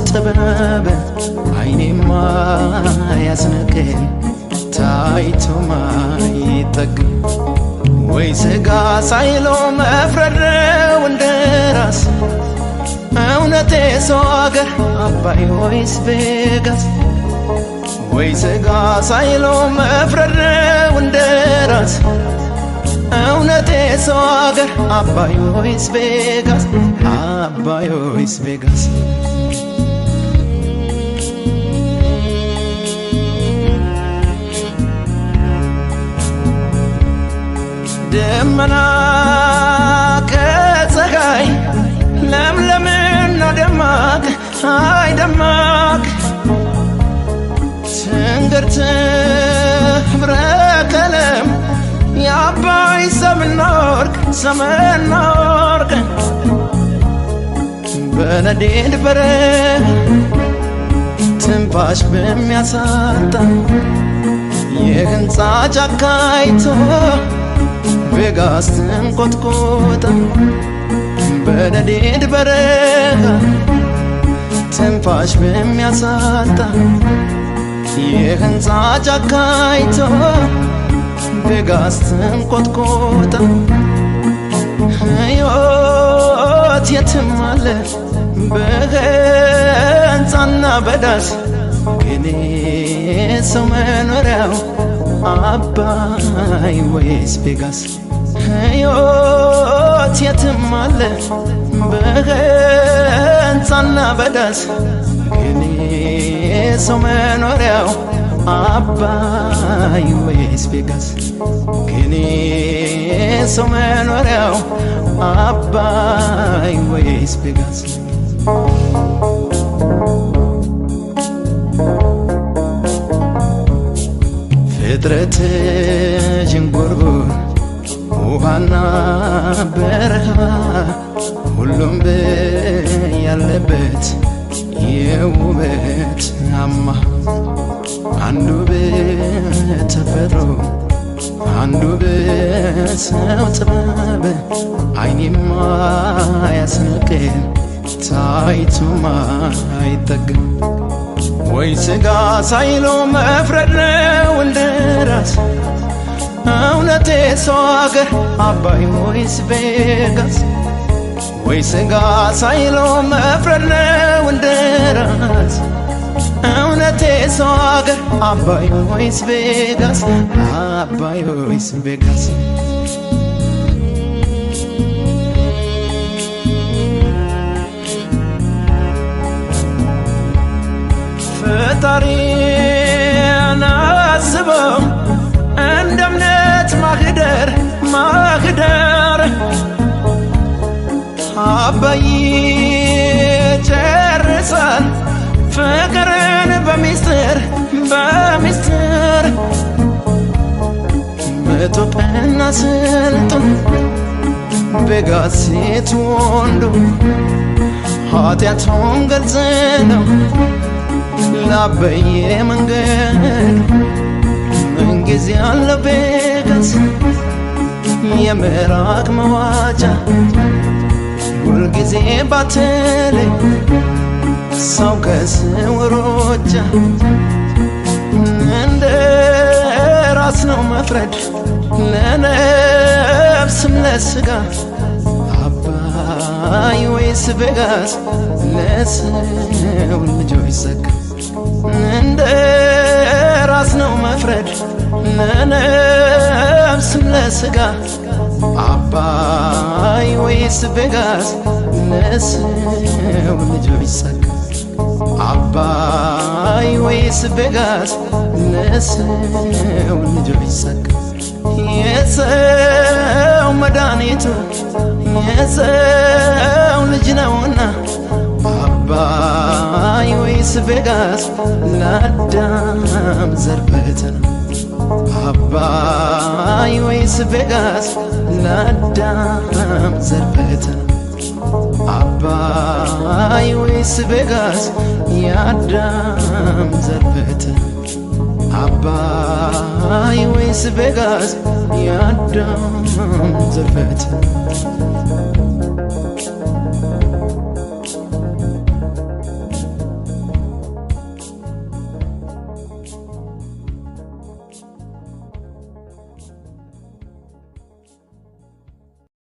ጥበብ አይኔማ ያስነቀኝ ታይቶ ማይጠግብ ወይ ስጋ ሳይሎ መፍረድ ነው እንደራስ እውነቴ ሰው አገር አባይ ወይስ ቬጋስ ወይ ስጋ ሳይሎ መፍረድ ነው እንደራስ እውነቴ ሰው አገር አባይ ወይስ ቬጋስ አባይ ወይስ ቬጋስ ደመና ከፀሐይ ለምለምና ደማቅ አይ ደማቅ ትንግርት ህብረ ቀለም የአባይ ሰምና ወርቅ በነዴድ በረሃ ትንፋሽ በሚያሳጣ የህንፃ ጫካይቶ ቬጋስ ትንቆጥቆጣ በነዴድ በረሃ ትንፋሽ በሚያሳጣ የህንፃ ጫካይቶ ቬጋስ ትንቆጥቆጣ ሕይወት የትም አለ በህንፃና በዳስ ግን ሰው መኖሪያው አባይ ወይስ ቬጋስ ሕይወት የትም አለ በህንፃና በዳስ ግን ሰው መኖሪያው አባይ ወይስ ቬጋስ ግን ሰው መኖሪያው አባይ ወይስ ቬጋስ ፍጥረት ዥንጉርጉር ውሃና በረሃ ሁሉም ያለበት የውበት አማ አንዱ በተፈጥሮ አንዱ በሰው ጥበብ አይኔማ ያስነቀኝ ታይቶ ማይጠግብ ወይ ስጋ ሳይሎ መፍረድ ነው እንደራስ እውነቴ ሰው አገር አባይ ወይስ ቬጋስ ወይ ስጋ ሳይሎ መፍረድ ነው እንደራስ እውነቴ ሰው አገር አባይ ወይስ ቬጋስ አባይ ወይስ ቬጋስ ፈጣሪን አስበው እንደ እምነት ማህደር አባይ ጨርሳል ፍቅርን በሚስጥር በኢትዮጵያና ስልጡን ቬጋስ ሴት ወንዱ ኃጢአቱን ግልጽ ነው ላበየ መንገድ ምንጊዜ ያለ ቬጋስ የምራቅ መዋጫ ሁልጊዜ ባትለይ ሰው ከስውሮቻ እንደ ራስ ነው መፍረድ ለነፍስም ለስጋ አባይ ወይስ ቬጋስ ለሰው ልጆች ጸጋ እንደ ራስ ነው መፍረድ ለነፍስም ለስጋ አባይ ወይስ ቬጋስ ለሰው ልጆች ጸጋ አባይ ወይስ ቬጋስ ለሰው ልጆች ጸጋ የሰው መድኃኒቱ የሰው ልጅ ነውና አባይ ወይስ ቬጋስ ለአዳም ዘር ፈተና አባይ ወይስ ቬጋስ ለአዳም ዘር ፈተና አባይ ወይስ ቬጋስ የአዳም ዘር ፈተና አባይ ወይስ ቬጋስ የአዳም ዘር ፈተና